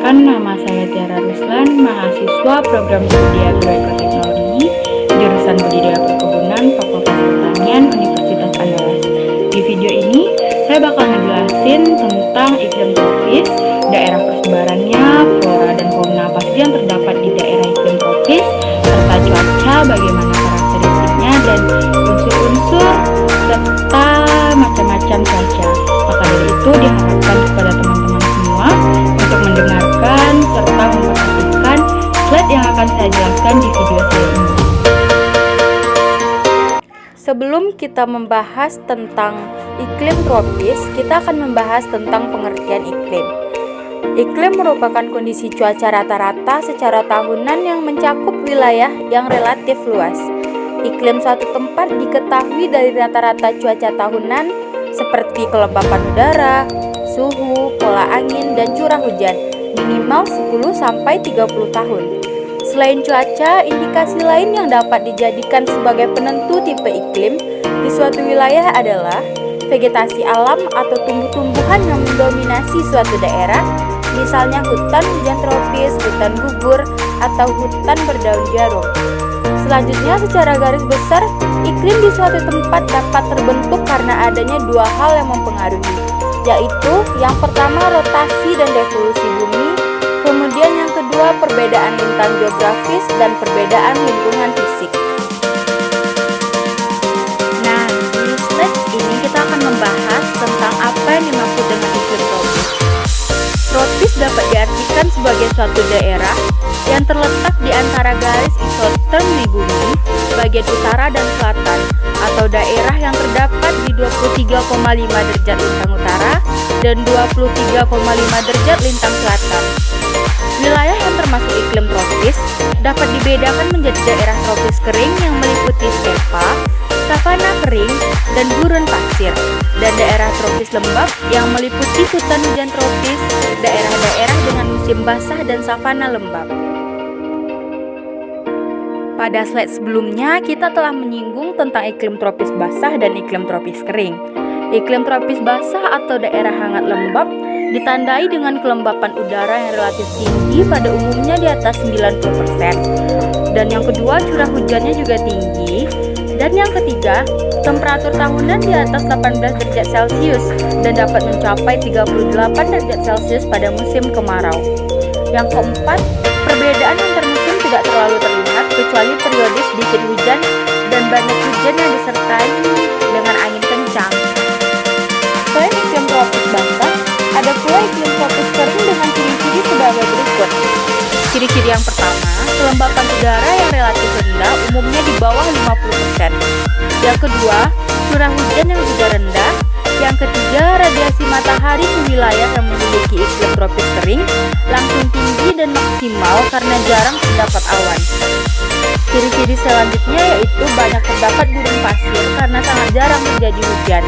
Perkenalkan, nama saya Tiara Ruslan, mahasiswa program studi agroekoteknologi, jurusan budidaya perkebunan, Fakultas Pertanian, Universitas Andalas. Di video ini, saya bakal ngejelasin tentang iklim tropis, daerah persebarannya, flora dan fauna apa saja yang terdapat di daerah iklim tropis, serta cuaca, bagaimana karakteristiknya, dan unsur-unsur serta macam-macam cuaca. Maka dari itu diharapkan kepada teman-teman semua untuk mendengarkan serta memperhatikan slide yang akan saya jelaskan di video saya ini. Sebelum kita membahas tentang iklim tropis, kita akan membahas tentang pengertian iklim. Iklim merupakan kondisi cuaca rata-rata secara tahunan yang mencakup wilayah yang relatif luas. Iklim suatu tempat diketahui dari rata-rata cuaca tahunan seperti kelembapan udara, suhu, pola angin, dan curah hujan minimal 10-30 tahun. Selain cuaca, indikasi lain yang dapat dijadikan sebagai penentu tipe iklim di suatu wilayah adalah vegetasi alam atau tumbuh-tumbuhan yang mendominasi suatu daerah, misalnya hutan hujan tropis, hutan gugur, atau hutan berdaun jarum. Selanjutnya, secara garis besar, iklim di suatu tempat dapat terbentuk karena adanya dua hal yang mempengaruhi, yaitu yang pertama rotasi dan revolusi bumi, kemudian yang kedua perbedaan lintang geografis dan perbedaan lingkungan fisik. Nah, di slide ini kita akan membahas tentang apa yang dimaksud dengan iklim tropis. Tropis dapat diartikan sebagai suatu daerah yang terletak di antara garis isoterm di bumi, bagian utara dan selatan, atau daerah yang terdapat di 23,5 derajat lintang utara dan 23,5 derajat lintang selatan. Wilayah yang termasuk iklim tropis dapat dibedakan menjadi daerah tropis kering yang meliputi stepa, savana kering, dan gurun pasir, dan daerah tropis lembab yang meliputi hutan hujan tropis, daerah-daerah dengan musim basah dan savana lembab. Pada slide sebelumnya, kita telah menyinggung tentang iklim tropis basah dan iklim tropis kering. Iklim tropis basah atau daerah hangat lembab ditandai dengan kelembapan udara yang relatif tinggi pada umumnya di atas 90%. Dan yang kedua, curah hujannya juga tinggi. Dan yang ketiga, temperatur tahunan di atas 18 derajat Celcius dan dapat mencapai 38 derajat Celcius pada musim kemarau. Yang keempat, perbedaan antar musim tidak terlalu terlihat kecuali periode sedikit hujan dan banyak hujan yang disertai dengan angin kencang. Selain iklim tropis basah, ada pula iklim tropis kering dengan ciri-ciri sebagai berikut. Ciri-ciri yang pertama, kelembapan udara yang relatif rendah, umumnya di bawah 50%. Yang kedua, curah hujan yang juga rendah. Yang ketiga, radiasi matahari ke wilayah yang memiliki iklim tropis kering langsung tinggi dan maksimal karena jarang terdapat awan. Ciri-ciri selanjutnya yaitu banyak terdapat gurun pasir karena sangat jarang terjadi hujan.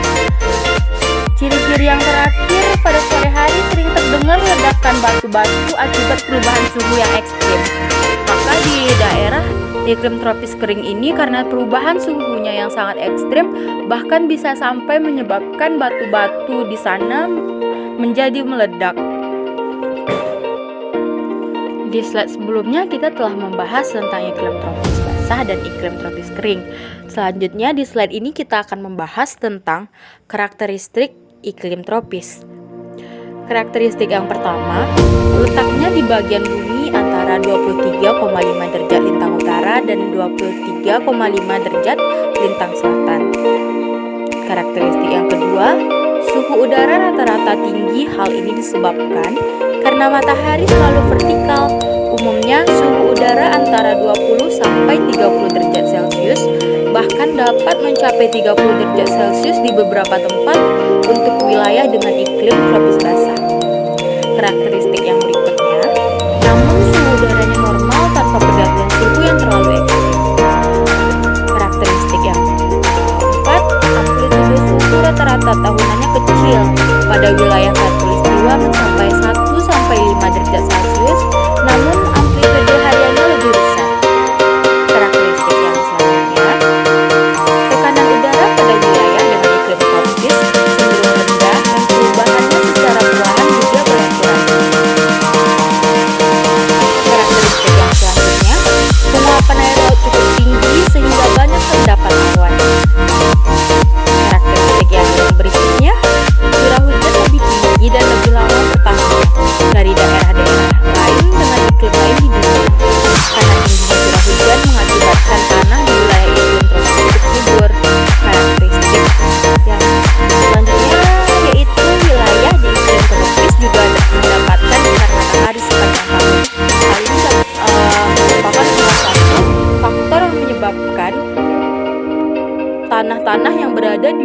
Ciri-ciri yang terakhir, pada sore hari sering terdengar ledakan batu-batu akibat perubahan suhu yang ekstrim. Maka di daerah iklim tropis kering ini karena perubahan suhunya yang sangat ekstrim, bahkan bisa sampai menyebabkan batu-batu di sana menjadi meledak. Di slide sebelumnya kita telah membahas tentang iklim tropis basah dan iklim tropis kering. Selanjutnya di slide ini kita akan membahas tentang karakteristik iklim tropis. Karakteristik yang pertama, letaknya di bagian bumi antara 23,5 derajat lintang utara dan 23,5 derajat lintang selatan. Karakteristik yang kedua, suhu udara rata-rata tinggi. Hal ini disebabkan karena matahari selalu vertikal. Umumnya suhu udara antara 20-30 derajat Celcius, bahkan dapat mencapai 30 derajat Celcius di beberapa tempat untuk wilayah dengan iklim tropis basah. Karakteristik yang berikutnya, namun suhu udaranya normal tanpa pergantian suhu yang terlalu ekstrim. Karakteristik yang keempat, amplitude suhu rata-rata tahunannya kecil. Pada wilayah khatulistiwa mencapai 1-5 derajat Celcius, namun amplitude hariannya lebih besar. Karakteristik yang selanjutnya, tekanan udara pada wilayah dengan iklim tropis cenderung rendah dan perubahannya secara perlahan juga berkurang.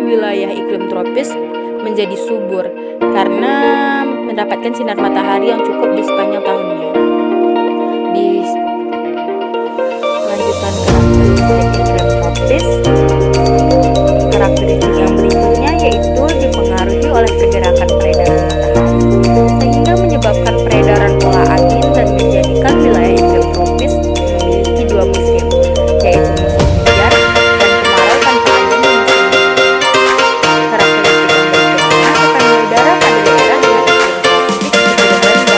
wilayah iklim tropis menjadi subur karena mendapatkan sinar matahari yang cukup di sepanjang tahunnya. Lanjutan karakteristik iklim tropis. Karakteristik yang berikutnya yaitu dipengaruhi oleh pergerakan peredaran matahari sehingga menyebabkan peredaran pola angin dan menjadikan wilayah iklim tropis memiliki dua musim, yaitu musim hujan dan kemarau tanpa adanya musim dingin. Karakteristik yang berikutnya tekanan udara pada daerah dengan iklim tropis berbeda.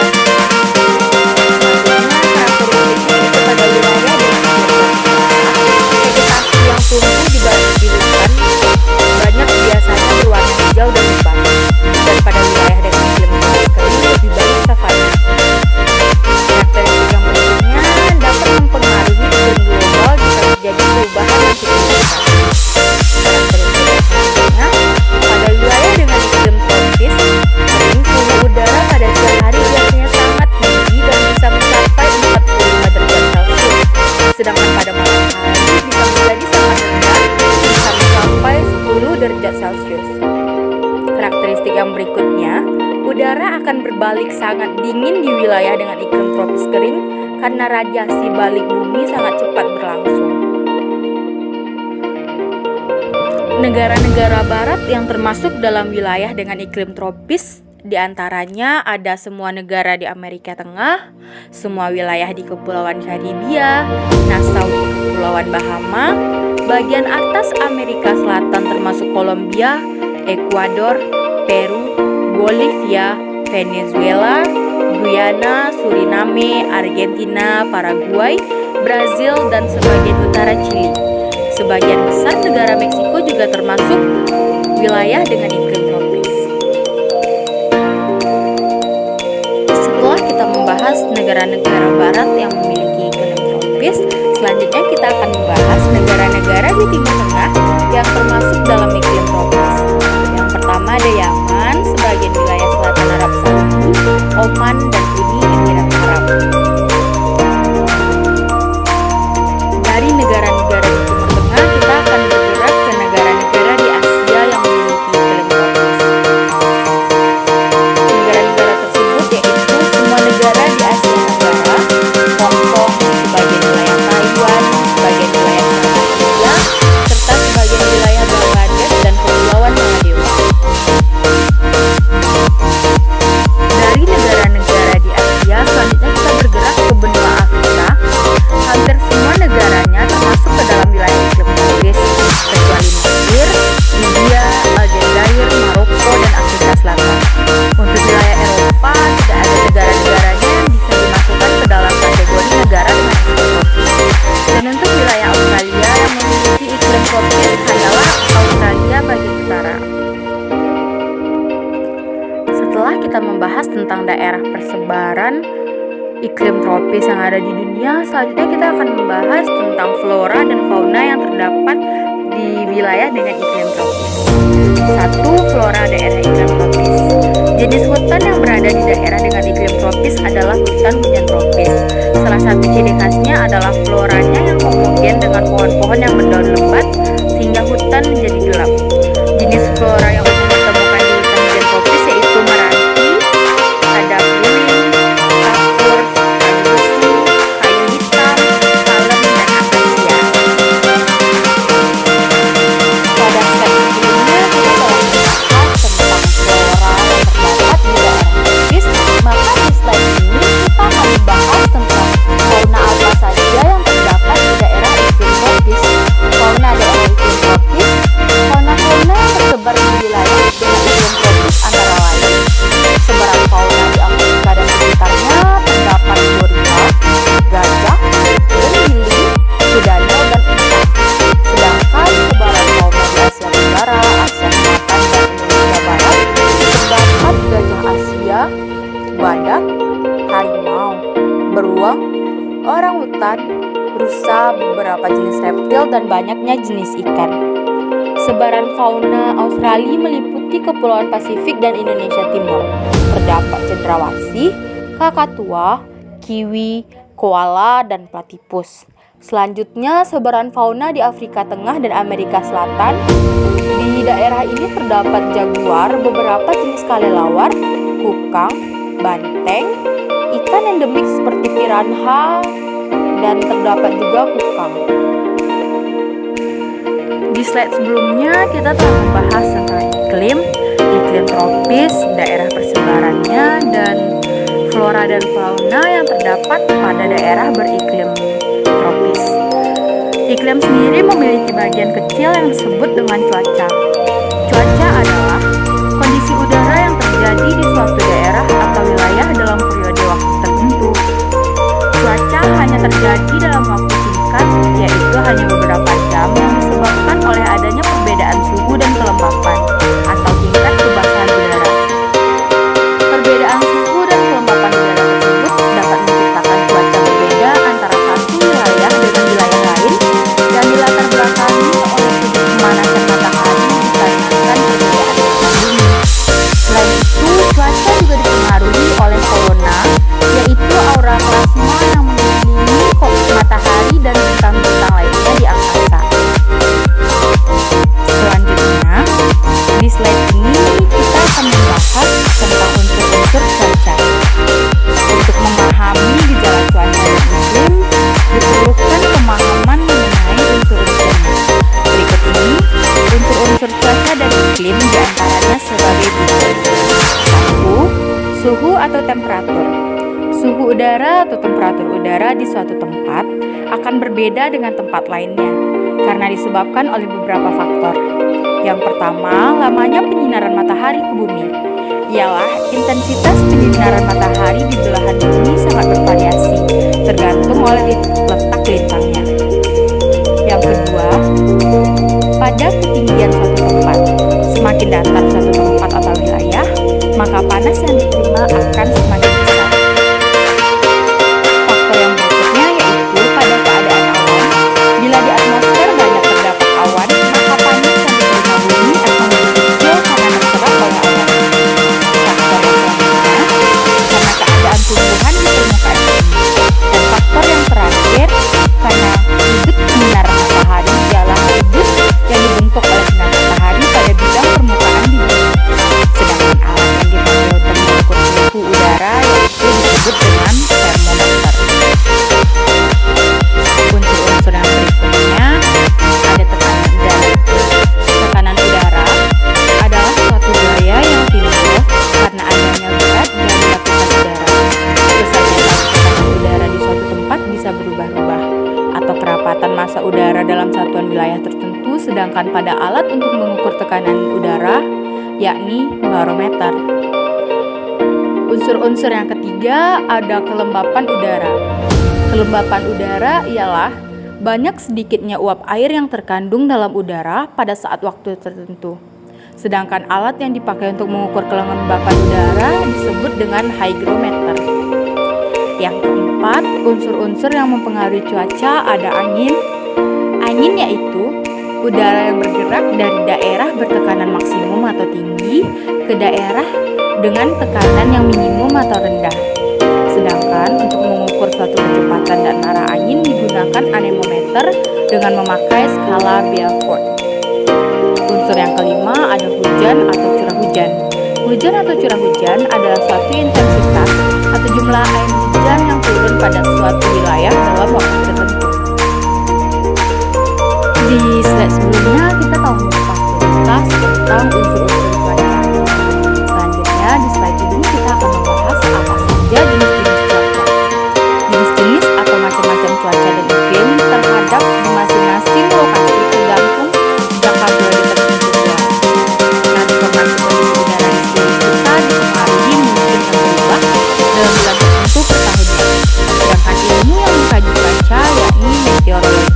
Selanjutnya karakteristiknya itu pada wilayah dengan iklim tropis. Vegetasi yang tumbuh di hutan banyak biasanya berwarna hijau dan lebat, dan pada wilayah dengan iklim tropis kering lebih banyak savana. Karakteristik yang berikutnya dapat mempengaruhi iklim global jika terjadi perubahan yang signifikan. Karakteristik yang selanjutnya, pada wilayah dengan iklim tropis kering, suhu udara pada siang hari biasanya sangat tinggi dan bisa mencapai 45 derajat Celcius, sedangkan pada malam hari bisa menjadi sangat rendah, bisa mencapai 10 derajat Celcius. Karakteristik yang berikutnya, udara akan berbalik sangat dingin di wilayah dengan iklim tropis kering karena radiasi balik bumi sangat cepat berlangsung. Negara-negara barat yang termasuk dalam wilayah dengan iklim tropis diantaranya ada semua negara di Amerika Tengah, semua wilayah di Kepulauan Karibia, Nassau di Kepulauan Bahama, bagian atas Amerika Selatan termasuk Kolombia, Ekuador, Peru, Bolivia, Venezuela, Guyana, Suriname, Argentina, Paraguay, Brazil, dan sebagian utara Chili. Sebagian besar negara Meksiko juga termasuk wilayah dengan iklim tropis. Setelah kita membahas negara-negara barat yang memiliki iklim tropis, selanjutnya kita akan membahas negara-negara di Timur Tengah yang termasuk dalam iklim tropis. Yang pertama ada Yaman, sebagian wilayah selatan Arab Saudi, Oman, dan Uni Emirat Arab. Dari negara-negara di Timur Tengah, kita akan bergerak ke negara-negara di Asia yang memiliki iklim tropis. Negara-negara tersebut yaitu semua negara di Asia Tenggara, Hong Kong, sebagian wilayah Taiwan, sebagian wilayah Malaysia, serta sebagian wilayah Bangladesh dan Kepulauan Maladewa. Dari negara-negara di Asia, selanjutnya kita bergerak ke benua Afrika. Hampir semua negaranya termasuk ke dalam wilayah iklim tropis, kecuali Mesir, Libya, Aljazair, Maroko, dan Afrika Selatan. Untuk wilayah Eropa, tidak ada negara-negaranya yang bisa dimasukkan ke dalam kategori negara dengan iklim tropis. Dan untuk wilayah Australia yang memiliki iklim tropis hanyalah Australia bagian utara. Setelah kita membahas tentang daerah persebaran iklim tropis yang ada di dunia, selanjutnya kita akan membahas tentang flora dan fauna yang terdapat di wilayah dengan iklim tropis. 1. Flora daerah iklim tropis. Jenis hutan yang berada di daerah dengan iklim tropis adalah hutan hujan tropis. Salah satu ciri khasnya adalah floranya yang homogen dengan pohon-pohon yang berdaun lebat sehingga hutan menjadi gelap. Jenis flora yang umum ditemukan di hutan hujan tropis yaitu meranti, ada beling, kapur, kayu besi, kayu hitam, palem, dan akasia. Pada slide sebelumnya kita telah membahas tentang flora yang terdapat di daerah tropis, maka di slide ini kita akan membahas tentang fauna apa saja yang terdapat di daerah iklim tropis. Fauna daerah iklim tropis, fauna-fauna yang tersebar di wilayah dengan iklim tropis antara lain sebaran fauna di Afrika dan sekitarnya terdapat gorila, gajah, terenggiling, kudanil, dan unta. Sedangkan sebaran fauna di Asia Tenggara, Asia Selatan, dan Indonesia Barat terdapat gajah Asia, badak, harimau, beruang, orangutan, rusa, beberapa jenis reptil, dan banyaknya jenis ikan. Sebaran fauna Australia meliputi Kepulauan Pasifik dan Indonesia Timur. Terdapat cendrawasih, kakatua, kiwi, koala, dan platypus. Selanjutnya, sebaran fauna di Afrika Tengah dan Amerika Selatan. Di daerah ini terdapat jaguar, beberapa jenis kelelawar, kukang, banteng, ikan endemik seperti piranha, dan terdapat juga kukang. Di slide sebelumnya kita telah membahas tentang iklim tropis, daerah persebarannya, dan flora dan fauna yang terdapat pada daerah beriklim tropis. Iklim sendiri memiliki bagian kecil yang disebut dengan cuaca. Cuaca adalah kondisi udara yang terjadi di suatu daerah atau wilayah dalam periode waktu tertentu. Cuaca hanya terjadi dalam waktu singkat, yaitu hanya beberapa jam, yang disebabkan oleh adanya perbedaan suhu dan kelembapan atau tingkat kebasahan udara. Perbedaan suhu dan kelembapan udara tersebut dapat menciptakan cuaca berbeda antara satu wilayah dengan wilayah lain yang dilatar belakangi oleh sudut pemanasan matahari dikarenakan perbedaan suhu bumi. Selain itu, cuaca juga dipengaruhi oleh corona, yaitu aura plasma yang mengelilingi matahari dan bintang-bintang lainnya di angkasa. Selanjutnya, di slide ini kita akan membahas tentang unsur-unsur cuaca. Untuk memahami gejala cuaca dan iklim, diperlukan pemahaman mengenai unsur-unsurnya. Berikut ini unsur-unsur cuaca dan iklim diantaranya sebagai berikut. 1. Suhu atau temperatur. Suhu udara atau temperatur udara di suatu tempat akan berbeda dengan tempat lainnya karena disebabkan oleh beberapa faktor. Yang pertama, lamanya penyinaran matahari ke bumi. Ialah intensitas penyinaran matahari di belahan bumi sangat bervariasi, tergantung oleh letak lintangnya. Yang kedua, pada ketinggian suatu tempat. Semakin datar suatu tempat atau wilayah, maka panas yang diterima akan semakin besar. Faktor yang berikutnya yaitu pada keadaan awan. Bila di atmosfer banyak terdapat awan, maka panas yang diterima bumi akan lebih kecil karena terserap oleh awan. Faktor yang selanjutnya, karena keadaan tumbuhan di permukaan bumi. Dan faktor yang terakhir, karena sudut sinar matahari ialah sudut yang dibentuk oleh sinar matahari pada bidang permukaan di bumi. Sedangkan alat yang dipakai untuk mengukur suhu udara yaitu disebut dengan termometer. Unsur-unsur yang berikutnya ada tekanan udara. Tekanan udara adalah suatu gaya yang timbul karena adanya berat dan lapisan udara. Besarnya tekanan udara di suatu tempat bisa berubah-ubah, atau kerapatan massa udara dalam satuan wilayah tertentu, sedangkan pada alat untuk mengukur tekanan udara yakni barometer. Unsur-unsur yang ketiga ada kelembapan udara. Kelembapan udara ialah banyak sedikitnya uap air yang terkandung dalam udara pada saat waktu tertentu. Sedangkan alat yang dipakai untuk mengukur kelembapan udara disebut dengan hygrometer. Yang keempat, unsur-unsur yang mempengaruhi cuaca ada angin. Angin yaitu udara yang bergerak dari daerah bertekanan maksimum atau tinggi ke daerah dengan tekanan yang minimum atau rendah. Sedangkan untuk mengukur suatu kecepatan dan arah angin digunakan anemometer dengan memakai skala Beaufort. Unsur yang kelima ada hujan atau curah hujan. Hujan atau curah hujan adalah suatu intensitas atau jumlah air hujan yang turun pada suatu wilayah dalam waktu tertentu. Di slide sebelumnya kita telah membahas tuntas tentang unsur-unsur cuaca. Selanjutnya di slide ini kita akan membahas apa saja jenis-jenis cuaca. Jenis-jenis atau macam-macam cuaca dan iklim terhadap di masing-masing lokasi tergantung jangka periode tertentu pula. Transformasi kondisi udara di seluruh kita dipengaruhi musim yang berubah dalam bulan tertentu per tahunnya. Sedangkan ilmu yang mengkaji cuaca yakni meteorologi.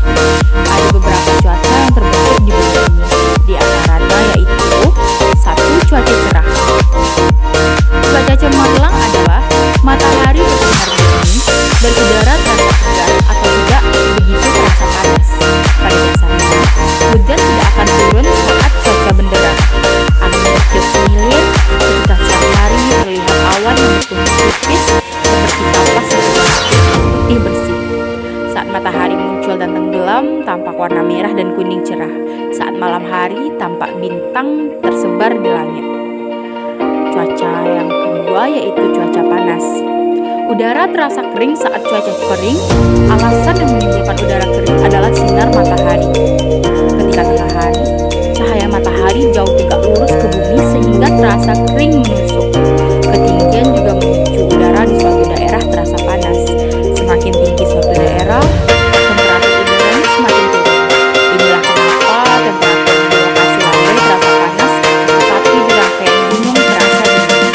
Ada beberapa cuaca yang terbentuk di bumi ini, di antaranya yaitu 1. Cuaca cerah. tampak warna merah dan kuning cerah. Saat malam hari tampak bintang tersebar di langit. Cuaca yang kedua yaitu cuaca panas. Udara terasa kering saat cuaca kering. Alasan yang menimbulkan udara kering adalah sinar matahari. Ketika tengah hari, cahaya matahari jauh tegak lurus ke bumi sehingga terasa kering menusuk. Ketinggian juga memicu udara di suatu daerah terasa panas. Semakin tinggi suatu daerah, temperatur udaranya semakin turun. Inilah kenapa temperatur di lokasi landai terasa panas, tetapi di rangkaian gunung terasa dingin.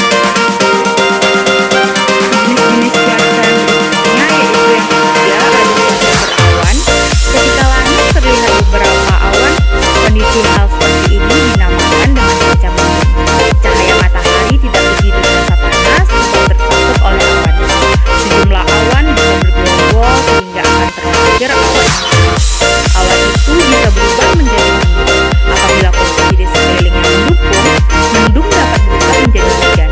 Jenis-jenis cuaca yang berikutnya yaitu yang ketiga ada cuaca berawan. Ketika langit terlihat beberapa awan, kondisi hal seperti ini dinamakan dengan cuaca mendung. Cahaya matahari tidak begitu terasa panas jika tersangkut oleh awan. Sejumlah awan bisa bergelombol sehingga akan terlahir awan. Awan itu bisa berubah menjadi mendung. Apabila kondisi di sekelilingnya mendukung, mendung dapat berubah menjadi hujan.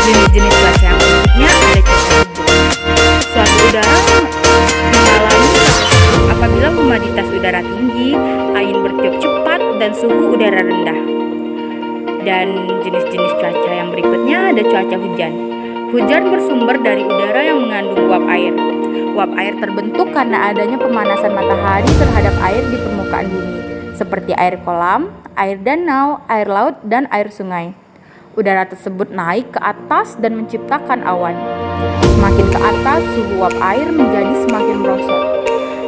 Jenis-jenis cuaca yang berikutnya ada cuaca sejuk. Suatu udara mengalami cuaca sejuk apabila humaditas udara tinggi, angin bertiup cepat, dan suhu udara rendah. Dan jenis-jenis cuaca yang berikutnya ada cuaca hujan. Hujan bersumber dari udara yang mengandung uap air. Uap air terbentuk karena adanya pemanasan matahari terhadap air di permukaan bumi, seperti air kolam, air danau, air laut, dan air sungai. Udara tersebut naik ke atas dan menciptakan awan. Semakin ke atas, suhu uap air menjadi semakin merosot.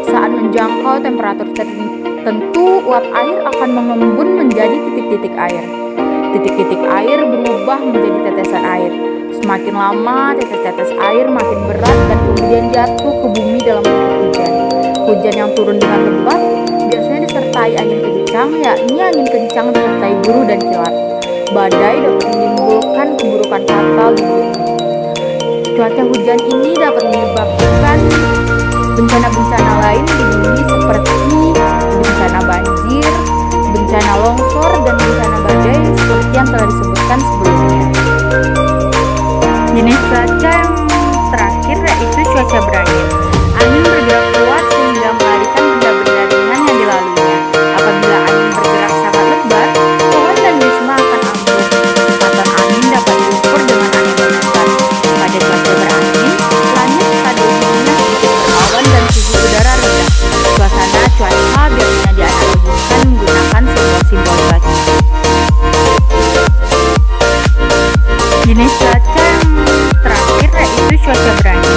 Saat menjangkau temperatur tertentu, uap air akan mengembun menjadi titik-titik air. Titik-titik air berubah menjadi tetesan air. Semakin lama, tetes-tetes air makin berat dan kemudian jatuh ke bumi dalam bentuk hujan. Hujan yang turun dengan lebat biasanya disertai angin kencang, yakni angin kencang disertai guru dan kilat. Badai dapat menimbulkan keburukan fatal di bumi. Cuaca hujan ini dapat menyebabkan bencana-bencana lain di bumi seperti bencana banjir, bencana longsor, dan bencana badai seperti yang telah disebutkan sebelumnya. Jenis cuaca yang terakhir yaitu cuaca berangin. Angin bergerak kuat sehingga melarikan benda-benda ringan yang dilaluinya. Apabila angin bergerak sangat lebat, pohon dan wisma akan ambruk. Kecepatan angin dapat diukur dengan anemometer. Pada cuaca berangin, langit pada umumnya sedikit berawan dan suhu udara rendah. Suasana cuaca biasanya dianalogikan menggunakan simbol-simbol cuaca. Jenis cuaca yang terakhir yaitu cuaca berangin.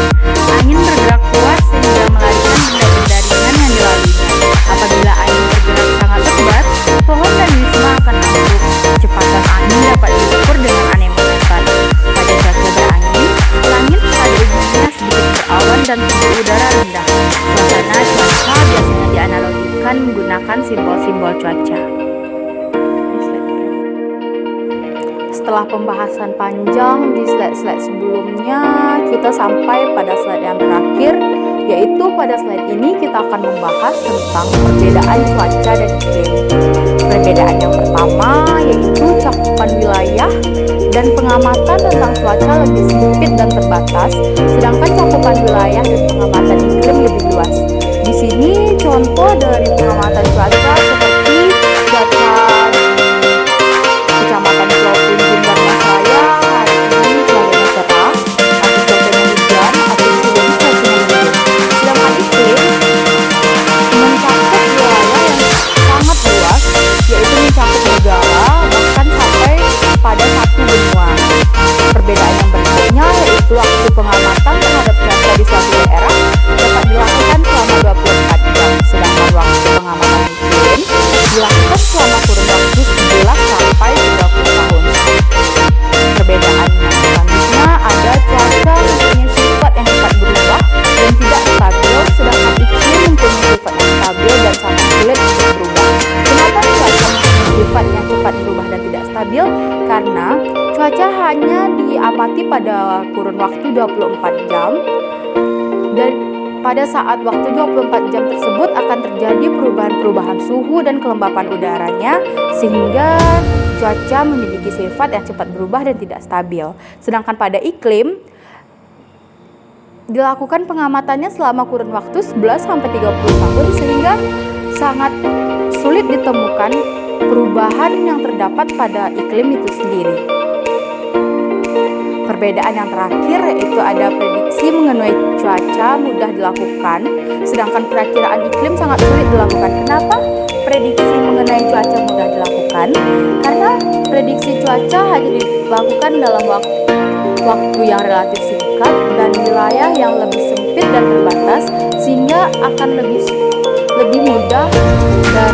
Angin bergerak kuat sehingga melarikan benda-benda ringan yang dilaluinya. Apabila angin bergerak sangat lebat, pohon dan wisma akan ambruk. Kecepatan angin dapat diukur dengan anemometer. Pada cuaca berangin, langit pada umumnya sedikit berawan dan suhu udara rendah. Suasana cuaca biasanya dianalogikan menggunakan simbol-simbol cuaca. Setelah pembahasan panjang di slide-slide sebelumnya, kita sampai pada slide yang terakhir, yaitu pada slide ini kita akan membahas tentang perbedaan cuaca dan iklim. Perbedaan yang pertama yaitu cakupan wilayah dan pengamatan tentang cuaca lebih sempit dan terbatas, sedangkan cakupan wilayah dan pengamatan iklim lebih luas. Di sini contoh dari pengamatan cuaca seperti cuaca Kecamatan Pulau Punjung dan Masraya hari ini cuacanya cerah, tapi cuacanya hujan atau bisa jadi cuacanya mendung. Sedangkan iklim mencakup wilayah yang sangat luas, yaitu mencakup negara bahkan sampai pada satu benua. Perbedaan yang berikutnya yaitu waktu pengamatan terhadap cuaca di suatu daerah dapat dilakukan selama 24 jam, sedangkan waktu pengamatan iklim dilakukan selama kurun waktu 11 sampai 30 tahun. Perbedaan yang selanjutnya ada cuaca mempunyai sifat yang cepat berubah dan tidak stabil, sedangkan iklim mempunyai sifat yang stabil dan sangat sulit untuk berubah. Kenapa cuaca mempunyai sifat yang cepat berubah dan tidak stabil? Karena cuaca hanya diamati pada kurun waktu 24 jam dan pada saat waktu 24 jam tersebut akan terjadi perubahan-perubahan suhu dan kelembapan udaranya sehingga cuaca memiliki sifat yang cepat berubah dan tidak stabil. Sedangkan pada iklim, dilakukan pengamatannya selama kurun waktu 11-30 tahun sehingga sangat sulit ditemukan perubahan yang terdapat pada iklim itu sendiri. Perbedaan yang terakhir yaitu ada prediksi mengenai cuaca mudah dilakukan, sedangkan perakiraan iklim sangat sulit dilakukan. Kenapa prediksi mengenai cuaca mudah dilakukan? Karena prediksi cuaca hanya dilakukan dalam waktu yang relatif singkat dan wilayah yang lebih sempit dan terbatas, sehingga akan lebih mudah dan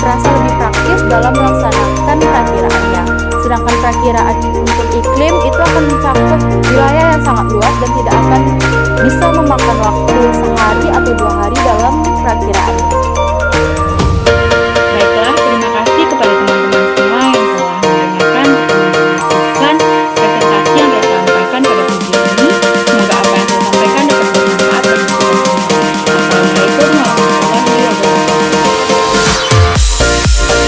terasa lebih praktis dalam melaksanakan perakiraannya. Sedangkan perakiraan untuk iklim itu akan mencakup wilayah yang sangat luas dan tidak akan bisa memakan waktu sehari atau 2 hari dalam perakiraannya.